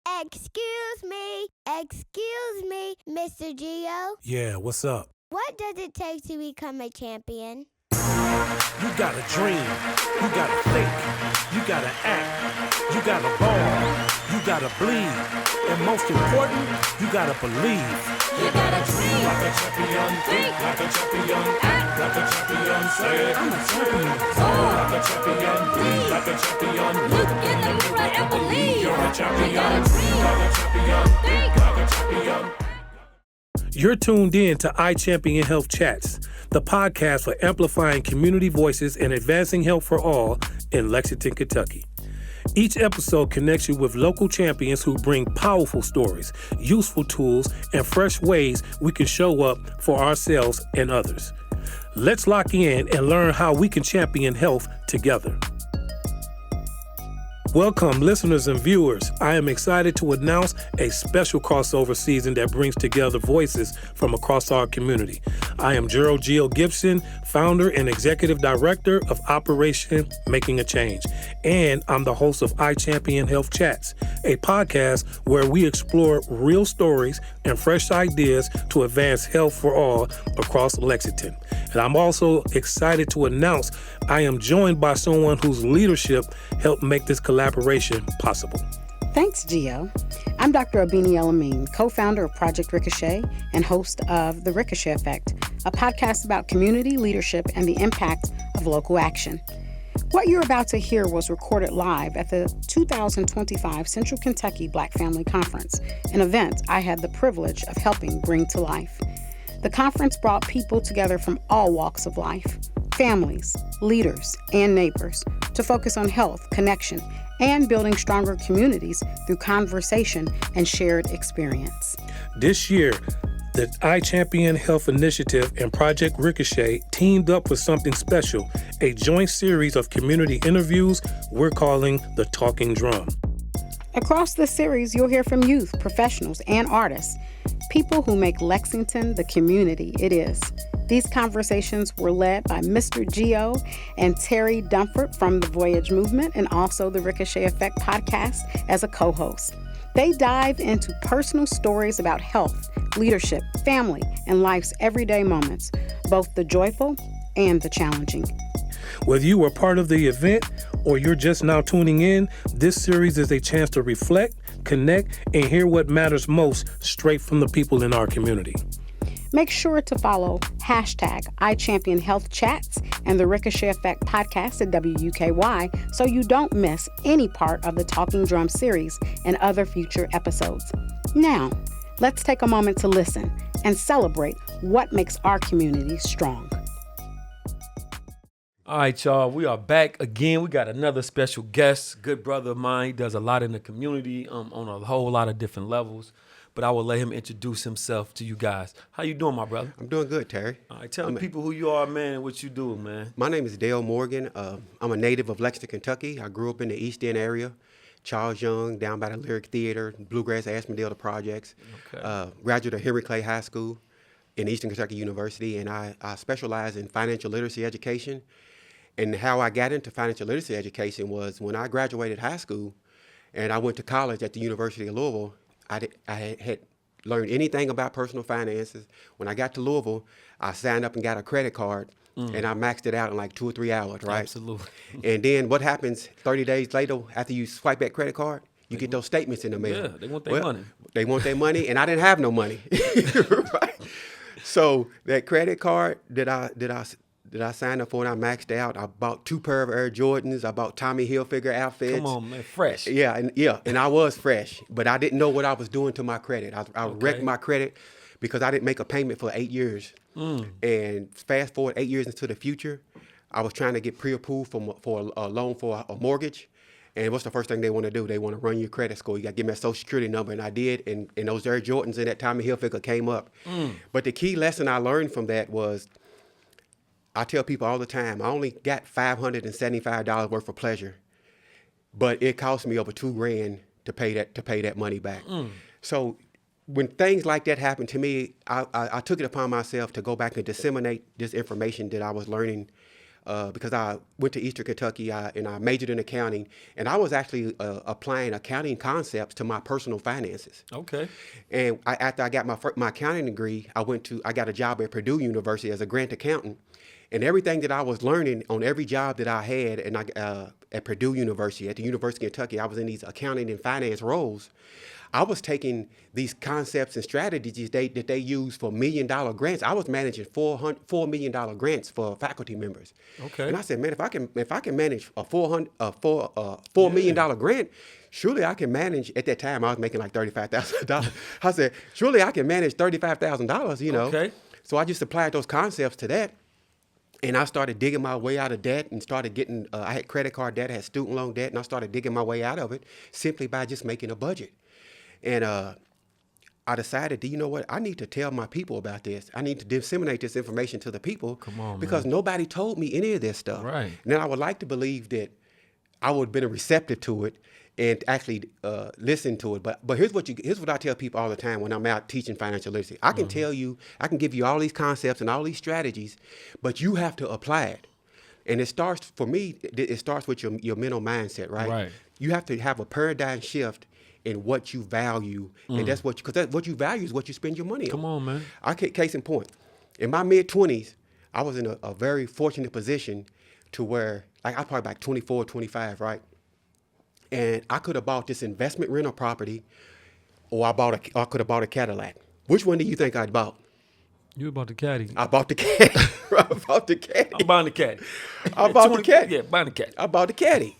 Excuse me, Mr. Geo. Yeah, what's up? What does it take to become a champion? You gotta dream, you gotta think, you gotta act, you gotta ball, you gotta bleed, and most important, you gotta believe. You gotta dream like a champion, think like a champion, act like a champion, say I'm a champion. Soar like a champion, bleed like a champion, look in the mirror and believe you're a champion. You gotta dream like a champion, think like a champion. You're tuned in to IChampionHealth Chats, the podcast for amplifying community voices and advancing health for all in Lexington, Kentucky. Each episode connects you with local champions who bring powerful stories, useful tools, and fresh ways we can show up for ourselves and others. Let's lock in and learn how we can champion health together. Welcome, listeners and viewers. I am excited to announce a special crossover season that brings together voices from across our community. I am Gerald Gibson, founder and executive director of Operation Making a Change, and I'm the host of IChampionHealth Chats, a podcast where we explore real stories and fresh ideas to advance health for all across Lexington. And I'm also excited to announce I am joined by someone whose leadership helped make this collaboration possible. Thanks, Gio. I'm Dr. Abini Elamine, co-founder of Project Ricochet and host of The Ricochet Effect, a podcast about community leadership and the impact of local action. What you're about to hear was recorded live at the 2025 Central Kentucky Black Family Conference, an event I had the privilege of helping bring to life. The conference brought people together from all walks of life, families, leaders, and neighbors, to focus on health, connection, and building stronger communities through conversation and shared experience. This year, the IChampionHealth Initiative and Project Ricochet teamed up with something special, a joint series of community interviews we're calling The Talking Drum. Across this series, you'll hear from youth, professionals, and artists, people who make Lexington the community it is. These conversations were led by Mr. Gio and Terry Dumphord from the Voyage Movement and also the Ricochet Effect podcast as a co-host. They dive into personal stories about health, leadership, family, and life's everyday moments, both the joyful and the challenging. Whether you were part of the event or you're just now tuning in, this series is a chance to reflect, connect, and hear what matters most straight from the people in our community. Make sure to follow #IChampionHealth Chats and the Ricochet Effect podcast at WUKY so you don't miss any part of the Talking Drum series and other future episodes. Now, let's take a moment to listen and celebrate what makes our community strong. All right, y'all, we are back again. We got another special guest, good brother of mine. He does a lot in the community on a whole lot of different levels. But I will let him introduce himself to you guys. How you doing, my brother? I'm doing good, Terry. All right, tell the people who you are, man, and what you do, man. My name is Dale Morgan. I'm a native of Lexington, Kentucky. I grew up in the East End area. Charles Young, down by the Lyric Theater, Bluegrass Ashmondale, the projects. Okay. Graduate of Henry Clay High School in Eastern Kentucky University, and I specialize in financial literacy education. And how I got into financial literacy education was when I graduated high school and I went to college at the University of Louisville. I had learned anything about personal finances. When I got to Louisville, I signed up and got a credit card, and I maxed it out in like 2 or 3 hours, right? Absolutely. And then what happens 30 days later after you swipe that credit card? You get those statements in the mail. Yeah, they want their money. They want their money, and I didn't have no money. Right? So that credit card that I signed up for and I maxed out, I bought 2 pair of Air Jordans. I bought Tommy Hilfiger outfits. Come on, man, fresh. Yeah, and I was fresh, but I didn't know what I was doing to my credit. I wrecked my credit because I didn't make a payment for 8 years. And fast forward 8 years into the future, I was trying to get pre-approved for a loan for a mortgage. And what's the first thing they want to do? They want to run your credit score. You got to give me a social security number, and I did. And those Air Jordans and that Tommy Hilfiger came up. But the key lesson I learned from that was, I tell people all the time, I only got $575 worth of pleasure, but it cost me over $2,000 to pay that money back. So when things like that happened to me, I took it upon myself to go back and disseminate this information that I was learning because I went to Eastern Kentucky and I majored in accounting, and I was actually applying accounting concepts to my personal finances. Okay. And after I got my accounting degree, I got a job at Purdue University as a grant accountant, and everything that I was learning on every job that I had, and at Purdue University, at the University of Kentucky, I was in these accounting and finance roles. I was taking these concepts and strategies that they use for $1 million grants. I was managing $4 million grants for faculty members. Okay. And I said, man, if I can manage a $4 million grant, surely I can manage. At that time, I was making like $35,000. I said, surely I can manage $35,000. You know. Okay. So I just applied those concepts to that. And I started digging my way out of debt and started getting, I had credit card debt, I had student loan debt, and I started digging my way out of it simply by just making a budget. And I decided, you know what, I need to tell my people about this. I need to disseminate this information to the people. Come on, because man. nobody told me any of this stuff. Right. And then I would like to believe that I would have been receptive to it and actually listen to it. But here's what I tell people all the time when I'm out teaching financial literacy. I can tell you, I can give you all these concepts and all these strategies, but you have to apply it. And it starts, for me, it starts with your mental mindset, right? Right. You have to have a paradigm shift in what you value, and that's because what you value is what you spend your money on. Come on, man. Case in point, in my mid-20s, I was in a very fortunate position to where, like, I was probably like 24, 25, right? And I could have bought this investment rental property, or I could have bought a Cadillac. Which one do you think I'd bought? You about the caddy. I bought the Caddy. I bought the Caddy. I'm buying the caddy. I bought the Caddy. Yeah, buying the caddy. I bought the Caddy.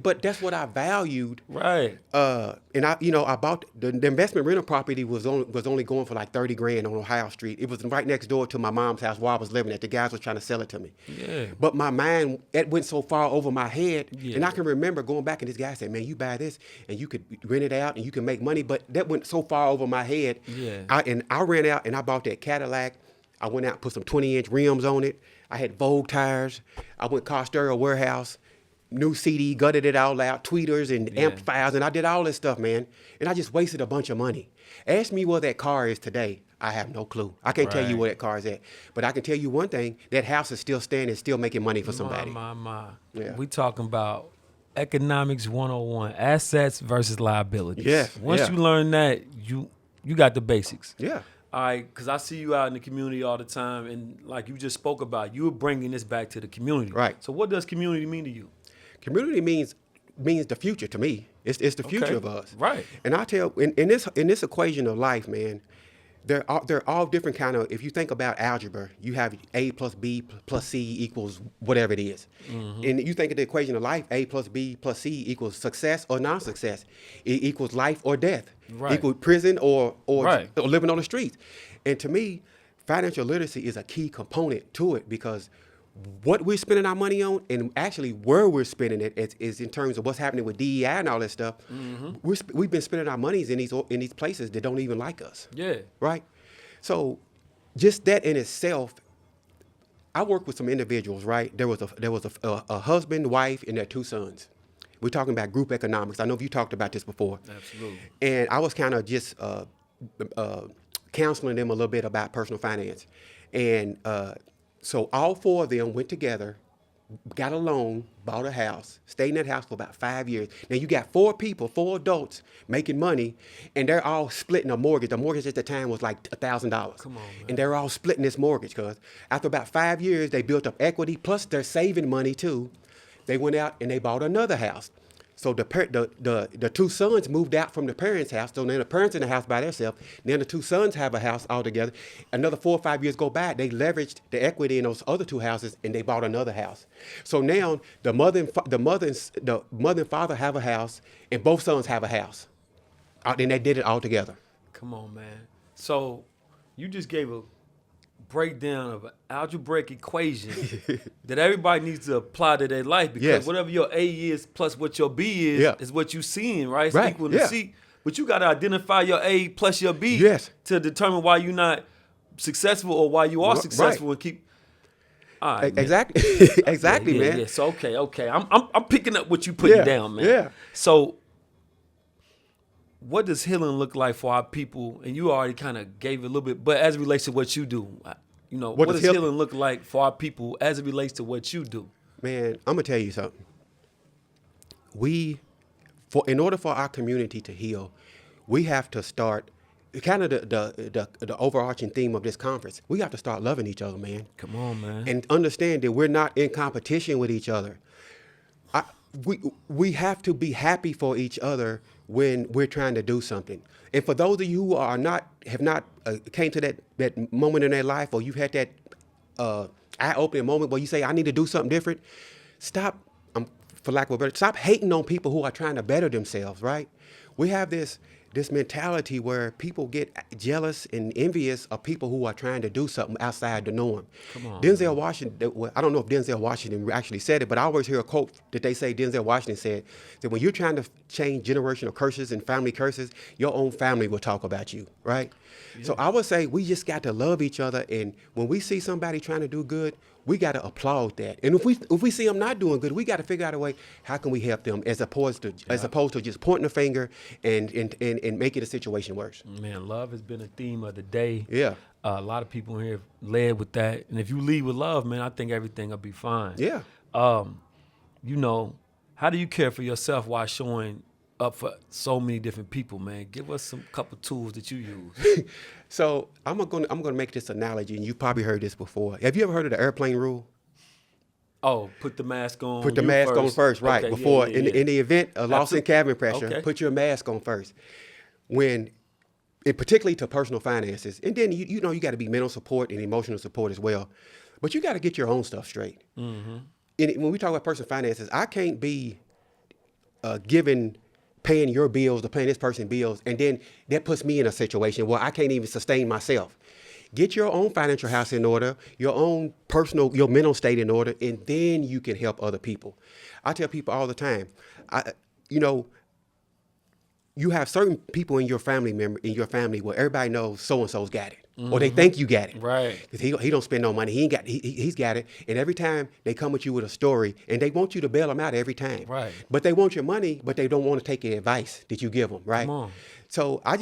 But that's what I valued. Right. And I bought the investment rental property was only going for like $30,000 on Ohio Street. It was right next door to my mom's house where I was living at. The guys were trying to sell it to me. Yeah. But my mind, it went so far over my head. Yeah. And I can remember going back and this guy said, man, you buy this and you could rent it out and you can make money. But that went so far over my head. Yeah. I ran out and I bought that Cadillac. I went out and put some 20-inch rims on it. I had Vogue tires. I went car stereo warehouse, new CD, gutted it all out, tweeters and amplifiers, and I did all this stuff, man. And I just wasted a bunch of money. Ask me where that car is today. I have no clue. I can't tell you where that car is at. But I can tell you one thing, that house is still standing, still making money for somebody. My. Yeah. We talking about economics 101, assets versus liabilities. Yeah, Once yeah. you learn that, you got the basics. Yeah. All right, because I see you out in the community all the time, and like you just spoke about, you were bringing this back to the community. Right. So what does community mean to you? Community means the future to me. It's the future of us. Right. And I tell in this equation of life, man, they're all different kind of. If you think about algebra, you have A plus B plus C equals whatever it is. And you think of the equation of life, A plus B plus C equals success or non-success. It equals life or death. Right. Equals prison or Right. living on the streets. And to me, financial literacy is a key component to it because what we're spending our money on and actually where we're spending it is in terms of what's happening with DEI and all that stuff. We've been spending our monies in these places that don't even like us. Yeah. Right? So just that in itself, I worked with some individuals, right? There was a husband, wife, and their two sons. We're talking about group economics. I know you talked about this before. Absolutely. And I was kind of just counseling them a little bit about personal finance. And so all four of them went together, got a loan, bought a house, stayed in that house for about 5 years. Now you got four adults making money, and they're all splitting a mortgage. The mortgage at the time was like $1,000. Come on, man. And they're all splitting this mortgage because after about 5 years, they built up equity, plus they're saving money too. They went out and they bought another house. So the two sons moved out from the parents' house. So now the parents in the house by themselves. Then the two sons have a house all together. Another 4 or 5 years go by. They leveraged the equity in those other two houses and they bought another house. So now the mother and father have a house and both sons have a house. And they did it all together. Come on, man. So you just gave a breakdown of an algebraic equation that everybody needs to apply to their life because Yes. whatever your A is plus what your B is Yeah. is what you seeing, right? It's Right, equal to yeah. C. But you got to identify your A plus your B Yes. to determine why you're not successful or why you are Right. successful and keep. All right, man. Exactly. Exactly, yeah, man. Yeah. So okay. I'm picking up what you putting Yeah, down, man. yeah. So what does healing look like for our people? And you already kind of gave it a little bit, but as it relates to what you do, You know, What what does does healing look like for our people as it relates to what you do? Man, I'm gonna tell you something. In order for our community to heal, we have to start. Kind of the overarching theme of this conference. We have to start loving each other, man. Come on, man. And understand that we're not in competition with each other. We have to be happy for each other when we're trying to do something. And for those of you who have not came to that moment in their life, or you've had that eye-opening moment where you say, I need to do something different, stop, for lack of a better, stop hating on people who are trying to better themselves, right? We have this mentality where people get jealous and envious of people who are trying to do something outside the norm. Come on, Denzel Washington, I don't know if Denzel Washington actually said it, but I always hear a quote that they say Denzel Washington said, that when you're trying to change generational curses and family curses, your own family will talk about you, right? Yeah. So I would say we just got to love each other, and when we see somebody trying to do good, we got to applaud that. And if we see them not doing good, we got to figure out a way, how can we help them as opposed to just pointing a finger and making the situation worse. Man, love has been a theme of the day. Yeah. A lot of people in here led with that. And if you lead with love, man, I think everything will be fine. Yeah. You know, how do you care for yourself while showing up for so many different people, man? Give us some couple tools that you use. So I'm gonna make this analogy, and you've probably heard this before. Have you ever heard of the airplane rule? Oh, put the mask on. Put the mask on first, right? Okay, Before yeah. in the event of loss in cabin pressure, Okay. put your mask on first. Particularly to personal finances, and then you know you got to be mental support and emotional support as well, but you got to get your own stuff straight. Mm-hmm. And when we talk about personal finances, I can't be paying your bills to paying this person's bills, and then that puts me in a situation where I can't even sustain myself. Get your own financial house in order, your own your mental state in order, and then you can help other people. I tell people all the time, you have certain people in your family where everybody knows so and so's got it, or they think you got it, Right? Because he don't spend no money, he's got it, and every time they come with you with a story, and they want you to bail them out every time, Right. But they want your money, but they don't want to take the advice that you give them, right? Come on. So I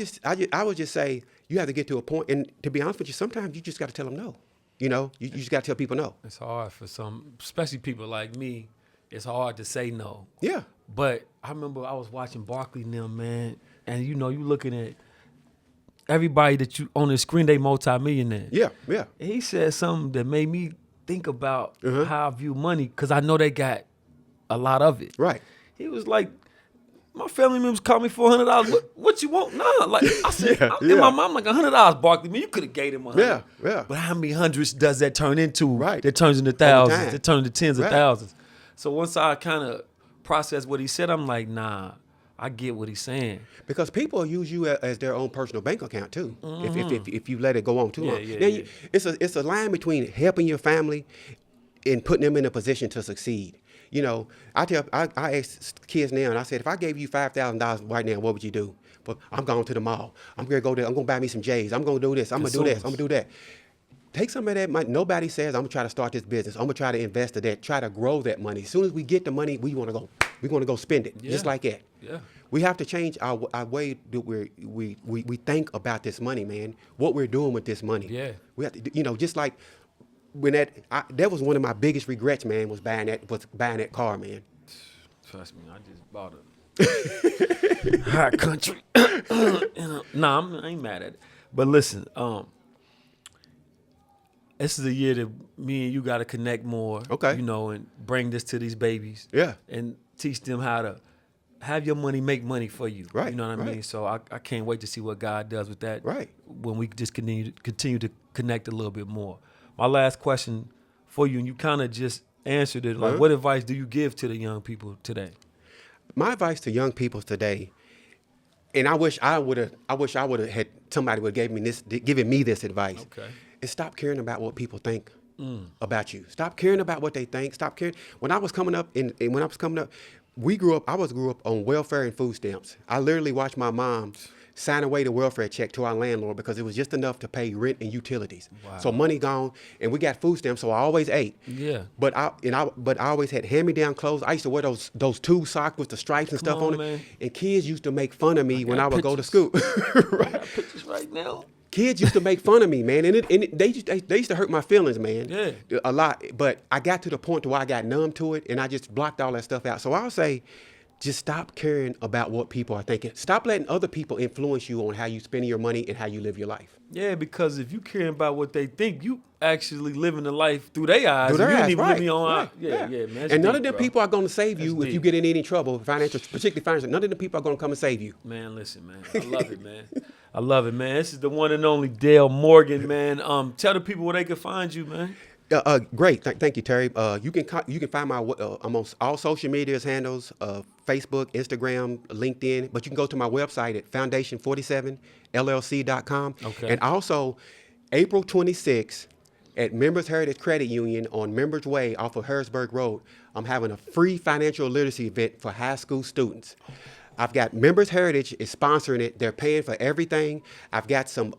would just say you have to get to a point, and to be honest with you, sometimes you just got to tell them no. You know, you just got to tell people no. It's hard for some, especially people like me. It's hard to say no. Yeah. But I remember I was watching Barkley and them, man, and you know, you looking at everybody that you on the screen, they multimillionaires. Yeah, yeah. And he said something that made me think about how I view money, because I know they got a lot of it. Right. He was like, my family members call me $400. What you want? Nah. Like I said, in my mind, like $100, Barkley. Man, you could have gave him $100. Yeah, yeah. But how many hundreds does that turn into? Right. That turns into Over thousands. time. That turns into tens of Right. thousands. So once I kind of processed what he said, I'm like, nah, I get what he's saying. Because people use you as their own personal bank account too, if you let it go on too long. Yeah, Then yeah. It's a line between helping your family and putting them in a position to succeed. You know, I ask kids now, and I said, if I gave you $5,000 right now, what would you do? But I'm going to the mall. I'm gonna go there. I'm gonna buy me some J's. I'm gonna do this. I'm gonna do this. I'm gonna do that. Take some of that money. Nobody says I'm gonna try to start this business. I'm gonna try to invest in that. Try to grow that money. As soon as we get the money, we're gonna go spend it, just like that. Yeah. We have to change our way that we think about this money, man. What we're doing with this money. Yeah. We have to, just like when that was one of my biggest regrets, man, was buying that car, man. Trust me, I just bought a high country. Nah, I ain't mad at it. But listen, this is a year that me and you got to connect more. Okay. You know, and bring this to these babies. Yeah. And teach them how to have your money make money for you. Right, You know what I right. mean? So I can't wait to see what God does with that. Right. When we just continue to connect a little bit more. My last question for you, and you kind of just answered it. Like, what advice do you give to the young people today? My advice to young people today, and I wish I would have had somebody would given me this advice. Okay. Is stop caring about what people think about you. Stop caring about what they think. Stop caring. When I was coming up, I grew up on welfare and food stamps. I literally watched my mom sign away the welfare check to our landlord because it was just enough to pay rent and utilities. Wow. So money gone, and we got food stamps, so I always ate. Yeah. But I always had hand-me-down clothes. I used to wear those tube socks with the stripes and stuff on man. it. And kids used to make fun of me when I would go to pictures. school. I got pictures right now. Kids used to make fun of me, man, and they used to hurt my feelings, man. Yeah. A lot. But I got to the point to where I got numb to it, and I just blocked all that stuff out. So I'll say, just stop caring about what people are thinking. Stop letting other people influence you on how you spend your money and how you live your life. Yeah, because if you caring about what they think, you actually living the life through their eyes. Through their you eyes, ain't even right, living your own right, eyes. Yeah, man. That's And none deep, of them bro. people are going to save you That's if you deep. get in any trouble, particularly financial. None of them people are going to come and save you. Man, listen, man. I love it, man. I love it, man. This is the one and only Dale Morgan, man. Tell the people where they can find you, man. Great. Thank you, Terry. You can find my I'm on all social medias handles, Facebook, Instagram, LinkedIn, but you can go to my website at Foundation47LLC.com. Okay. And also, April 26th at Members Heritage Credit Union on Members Way off of Harrisburg Road, I'm having a free financial literacy event for high school students. I've got Members Heritage is sponsoring it. They're paying for everything. I've got some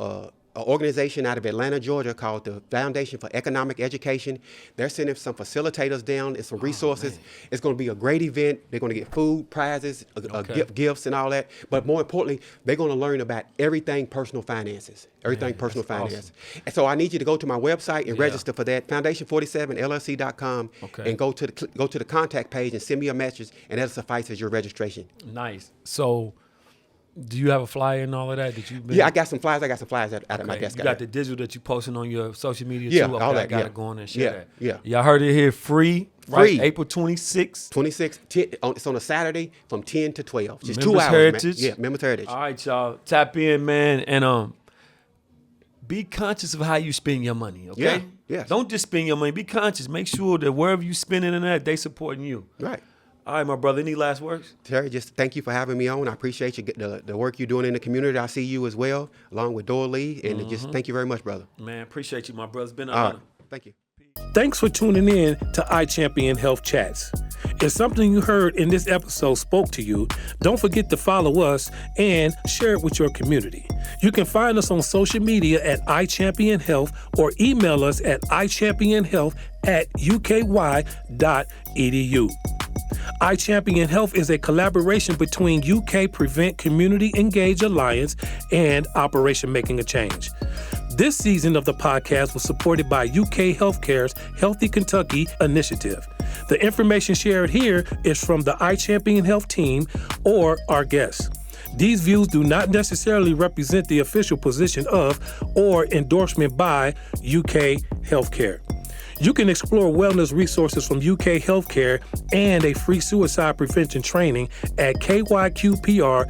an organization out of Atlanta, Georgia called the Foundation for Economic Education. They're sending some facilitators down and some resources. It's going to be a great event. They're going to get food, prizes, gifts, and all that. But more importantly, they're going to learn about everything personal finances. Personal finance. Awesome. And so I need you to go to my website and register for that, Foundation47LLC.com, and go to the contact page and send me a message, and that'll suffice as your registration. Nice. So, do you have a flyer and all of that? Did you? Yeah, I got some flyers. out at my desk. You got the digital that you posting on your social media Yeah, too? all that, I got yeah. to go on and share that. Yeah. Y'all heard it here free, right? Free. April 26th. 26. It's on a Saturday from 10 to 12. Just Members 2 hours, Heritage. man. Yeah, Members Heritage. All right, y'all. Tap in, man, and be conscious of how you spend your money, okay? Yeah, yes. Don't just spend your money. Be conscious. Make sure that wherever you spending it at, they supporting you. Right. All right, my brother. Any last words? Terry, just thank you for having me on. I appreciate you the work you're doing in the community. I see you as well, along with Doyle Lee, and just thank you very much, brother. Man, appreciate you, my brother. It's been an All honor. right. Thank you. Thanks for tuning in to IChampionHealth Chats. If something you heard in this episode spoke to you, don't forget to follow us and share it with your community. You can find us on social media at IChampionHealth or email us at ichampionhealth@uky.edu. IChampionHealth is a collaboration between UK Prevent Community Engage Alliance and Operation Making a Change. This season of the podcast was supported by UK Healthcare's Healthy Kentucky initiative. The information shared here is from the IChampionHealth team or our guests. These views do not necessarily represent the official position of or endorsement by UK Healthcare. You can explore wellness resources from UK Healthcare and a free suicide prevention training at kyqpr.ukhc.org.